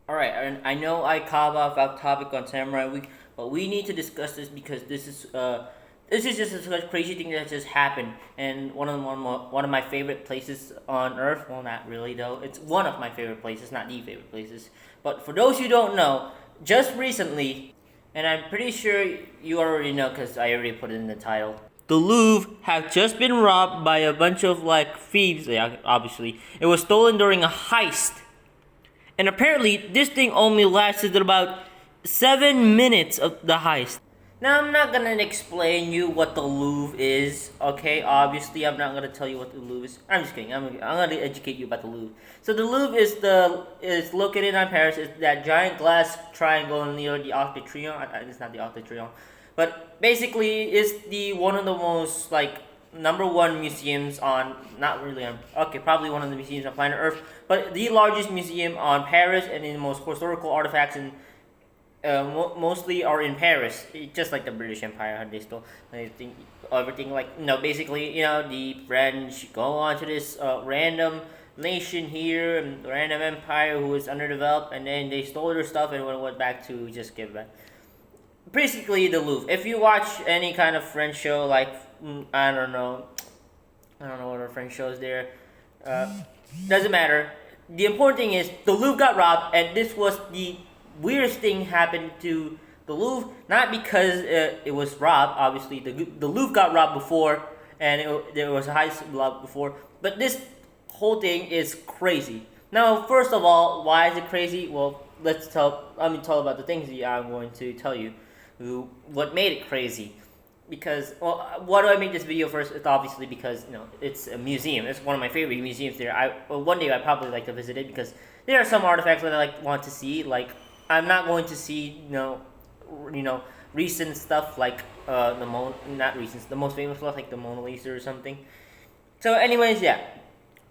Alright, I know I carve off topic on Samurai Week, but we need to discuss this because this is just a crazy thing that just happened, and one of my favorite places on Earth. Well, not really though. It's one of my favorite places, not the favorite places. But for those who don't know, just recently, and I'm pretty sure you already know because I already put it in the title. The Louvre have just been robbed by a bunch of like thieves. Yeah, obviously, it was stolen during a heist. And apparently, this thing only lasted about 7 minutes of the heist. Now, I'm not gonna explain you what the Louvre is, okay? Obviously, I'm not gonna tell you what the Louvre is. I'm just kidding. I'm gonna educate you about the Louvre. So the Louvre is located in Paris. It's that giant glass triangle near the Arc de Triomphe. It's not the Arc de Triomphe, but basically, it's the one of the most like number one museums on not really on okay probably one of the museums on planet Earth, but the largest museum on Paris and the most historical artifacts in mostly are in Paris, just like the British Empire. How they stole everything like basically the French go on to this random nation here and random empire who was underdeveloped, and then they stole their stuff and went back to just give back. Basically, the Louvre. If you watch any kind of French show, like I don't know what are French shows there. Uh, doesn't matter. The important thing is the Louvre got robbed, and this was the weirdest thing happened to the Louvre. Not because it was robbed. Obviously, the Louvre got robbed before, and there was a heist robbed before. But this whole thing is crazy. Now, first of all, why is it crazy? Well, let me tell about the things that I'm going to tell you. What made it crazy? Because why do I make this video first? It's obviously because it's a museum. It's one of my favorite museums there. One day I probably like to visit it because there are some artifacts that I want to see. Like I'm not going to see recent stuff like not recent, the most famous stuff like the Mona Lisa or something. So anyways, yeah.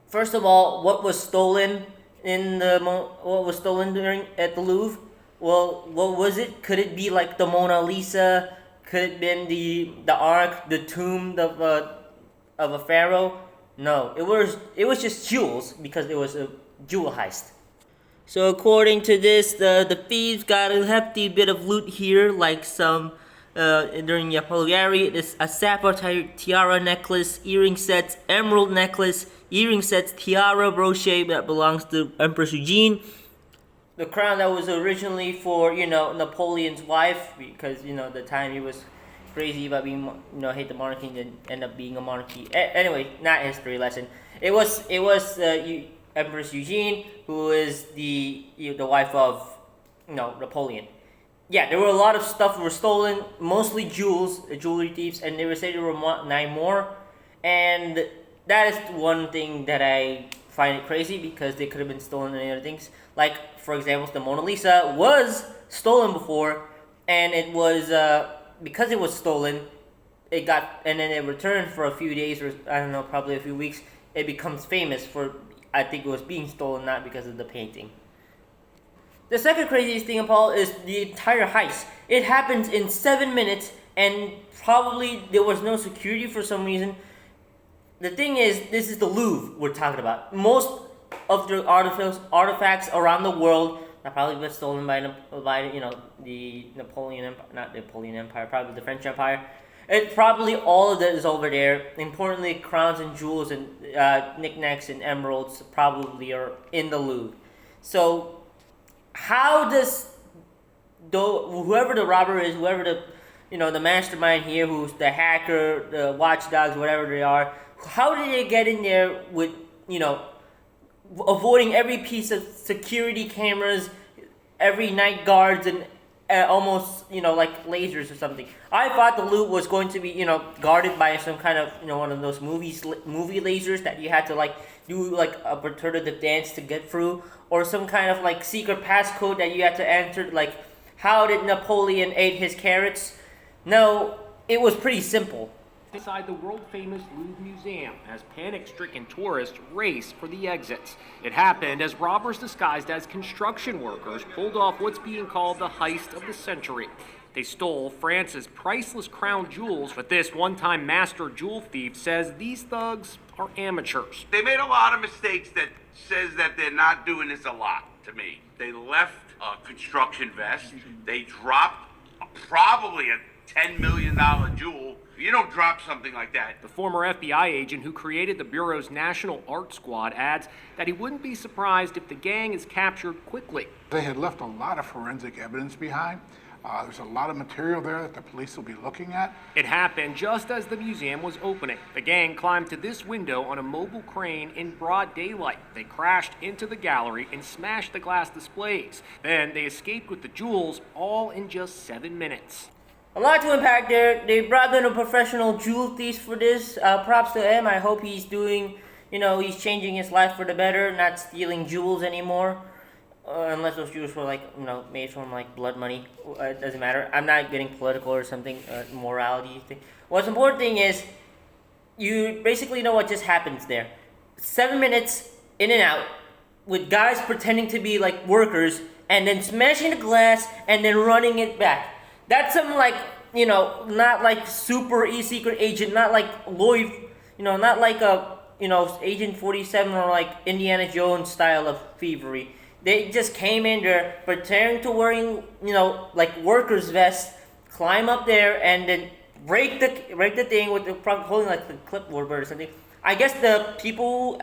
First of all, what was stolen what was stolen during at the Louvre? Well, what was it? Could it be like the Mona Lisa? Could it have been the Ark, the tomb of a pharaoh? No, it was just jewels because it was a jewel heist. So according to this, the thieves got a hefty bit of loot here, like some during the Apollari. It's a sapphire tiara necklace, earring sets, emerald necklace, earring sets, tiara, brooch that belongs to Empress Eugene. The crown that was originally for Napoleon's wife, because the time he was crazy about being hate the monarchy and then end up being a monarchy. Anyway, not history lesson. It was Empress Eugene, who is the wife of Napoleon. Yeah, there were a lot of stuff were stolen, mostly jewels, jewelry thieves, and they were saying there were 9 more, and that is one thing that I find it crazy because they could have been stolen in other things. Like, for example, the Mona Lisa was stolen before, and it was because it was stolen, and then it returned for a few days or I don't know, probably a few weeks. It becomes famous for I think it was being stolen, not because of the painting. The second craziest thing, Paul, is the entire heist. It happens in 7 minutes, and probably there was no security for some reason. The thing is, this is the Louvre we're talking about. Most of the artifacts around the world that probably been stolen by the not Napoleon Empire, probably the French Empire. It probably all of that is over there. Importantly, crowns and jewels and knickknacks and emeralds probably are in the Louvre. So, how does whoever the robber is, whoever the mastermind here, who's the hacker, the watchdogs, whatever they are, how did they get in there with avoiding every piece of security cameras, every night guards, and almost like lasers or something? I thought the loot was going to be guarded by some kind of one of those movie lasers that you had to like do like a alternative dance to get through, or some kind of like secret passcode that you had to enter. Like, how did Napoleon eat his carrots? No, it was pretty simple. Inside the world-famous Louvre Museum as panic-stricken tourists race for the exits. It happened as robbers disguised as construction workers pulled off what's being called the heist of the century. They stole France's priceless crown jewels, but this one-time master jewel thief says these thugs are amateurs. They made a lot of mistakes that says that they're not doing this a lot. to me. They left a construction vest. They dropped probably a $10 million jewel. You don't drop something like that. The former FBI agent who created the Bureau's National Art Squad adds that he wouldn't be surprised if the gang is captured quickly. They had left a lot of forensic evidence behind. There's a lot of material there that the police will be looking at. It happened just as the museum was opening. The gang climbed to this window on a mobile crane in broad daylight. They crashed into the gallery and smashed the glass displays. Then they escaped with the jewels, all in just 7 minutes. A lot to unpack there. They brought in a professional jewel thief for this. Props to him. I hope he's doing, he's changing his life for the better, not stealing jewels anymore. Unless those jewels were made from blood money. It doesn't matter. I'm not getting political or something, morality thing. What's important thing is, you basically know what just happens there. 7 minutes in and out, with guys pretending to be workers, and then smashing the glass, and then running it back. That's some not super secret agent, not like Lloyd, not like a, Agent 47 or Indiana Jones style of thievery. They just came in there pretending to wearing, workers' vests, climb up there, and then break the thing with holding the clipboard or something. I guess the people,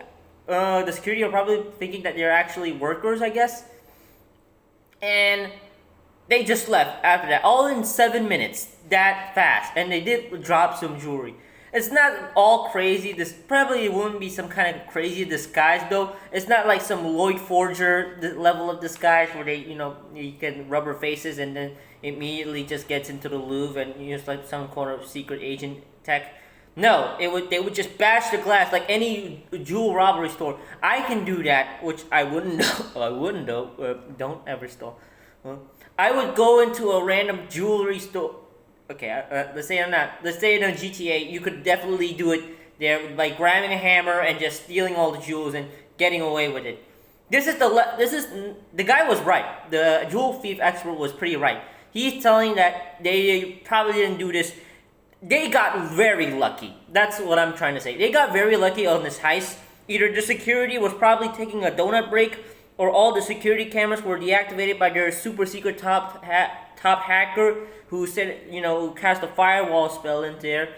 the security are probably thinking that they're actually workers, I guess. And they just left after that, all in 7 minutes, that fast, and they did drop some jewelry. It's not all crazy. This probably wouldn't be some kind of crazy disguise though. It's not like some Lloyd Forger level of disguise where they, you can rubber faces and then immediately just gets into the Louvre and use some kind of secret agent tech. No, they would just bash the glass like any jewel robbery store. I can do that, which I wouldn't know. I wouldn't though. Don't ever steal. I would go into a random jewelry store. Okay, let's say in a GTA, you could definitely do it there by grabbing a hammer and just stealing all the jewels and getting away with it. The guy was right. The jewel thief expert was pretty right. He's telling that they probably didn't do this. They got very lucky. That's what I'm trying to say. They got very lucky on this heist. Either the security was probably taking a donut break, or all the security cameras were deactivated by their super secret top hacker who said, who cast a firewall spell in there.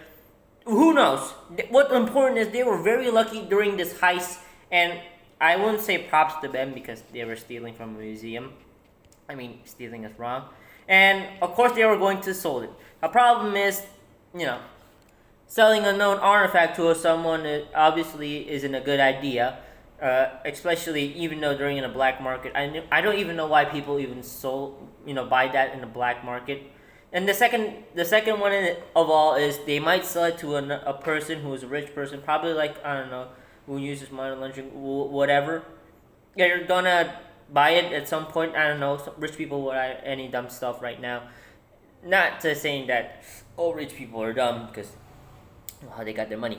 Who knows? What's important is they were very lucky during this heist, and I wouldn't say props to them because they were stealing from a museum. I mean, stealing is wrong. And of course they were going to sell it. The problem is, selling a known artifact to someone obviously isn't a good idea. Especially even though during in a black market, I don't even know why people even buy that in the black market. And the second one of all is they might sell it to a person who is a rich person, probably I don't know, who uses money laundering, whatever. They're gonna buy it at some point. I don't know. Some rich people would buy any dumb stuff right now. Not to saying that all rich people are dumb because how they got their money.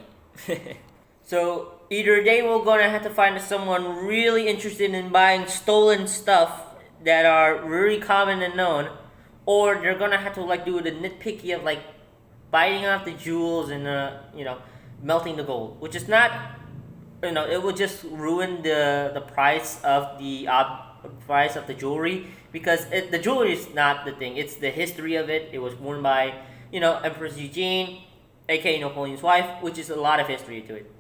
So either they were gonna have to find someone really interested in buying stolen stuff that are really common and known, or they're gonna have to do the nitpicky of biting off the jewels and melting the gold, which is not, it would just ruin the price of the jewelry because the jewelry is not the thing. It's the history of it. It was worn by Empress Eugene, aka Napoleon's wife, which is a lot of history to it.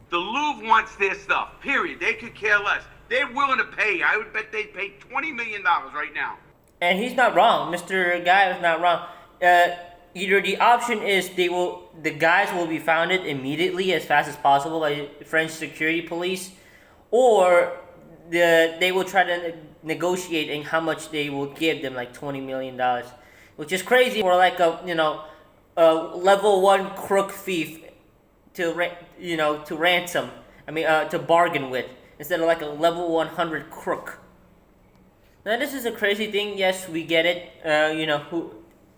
The Louvre wants their stuff, period. They could care less. They're willing to pay. I would bet they'd pay $20 million right now. And he's not wrong. Mr. Guy is not wrong. Either the option is the guys will be founded immediately as fast as possible by French security police, or they will try to negotiate in how much they will give them, $20 million, which is crazy for a level 1 crook thief to ransom. To bargain with instead of a level 100 crook. Now this is a crazy thing. Yes, we get it.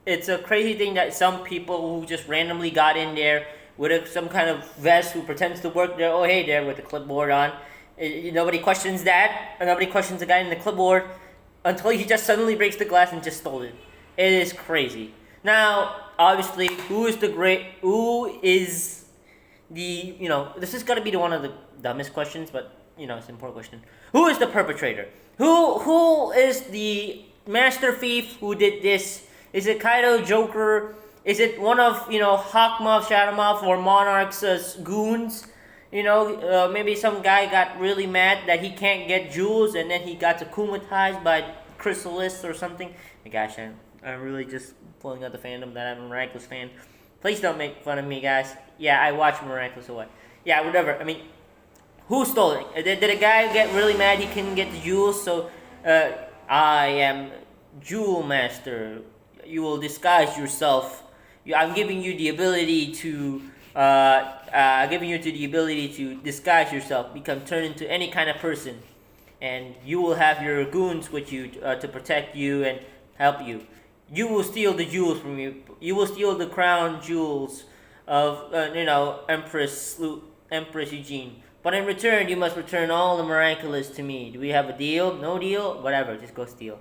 It's a crazy thing that some people who just randomly got in there with some kind of vest who pretends to work there. Oh hey there with the clipboard on. Nobody questions that. Nobody questions the guy in the clipboard until he just suddenly breaks the glass and just stole it. It is crazy. Now, obviously, this is gonna be one of the dumbest questions, but it's an important question. Who is the perpetrator? Who is the master thief who did this? Is it Kaido, Joker? Is it one of Hawkmoth, Shadowmoth, or Monarch's goons? Maybe some guy got really mad that he can't get jewels, and then he got akumatized by Chrysalis or something. Gosh, I'm really just pulling out the fandom that I'm a Miraculous fan. Please don't make fun of me, guys. Yeah, I watch Miraculous or what? Yeah, whatever. I mean, who stole it? Did a guy get really mad he couldn't get the jewels? So, I am Jewel Master. You will disguise yourself. I'm giving you the ability to, disguise yourself, turn into any kind of person, and you will have your goons with you to protect you and help you. You will steal the jewels from you. You will steal the crown jewels of, Empress Eugene. But in return, you must return all the miraculous to me. Do we have a deal? No deal? Whatever, just go steal.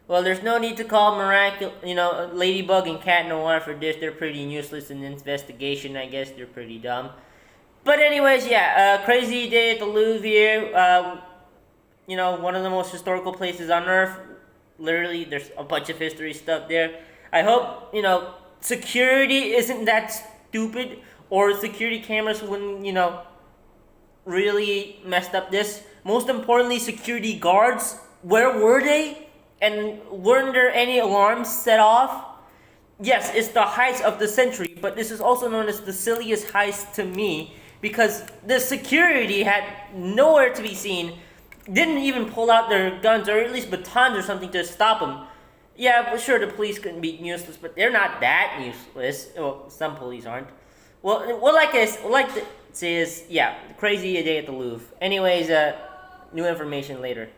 Well, there's no need to call Ladybug and Cat Noir for this. They're pretty useless in investigation. I guess they're pretty dumb. But anyways, crazy day at the Louvre here. One of the most historical places on Earth. Literally, there's a bunch of history stuff there. I hope, security isn't that stupid, or security cameras wouldn't, really messed up this. Most importantly, security guards, where were they? And weren't there any alarms set off? Yes, it's the heist of the century, but this is also known as the silliest heist to me, because the security had nowhere to be seen, didn't even pull out their guns, or at least batons or something to stop them. Yeah, but sure, the police couldn't be useless, but they're not that useless. Well, some police aren't. Well, like to say is, crazy day at the Louvre. Anyways, new information later.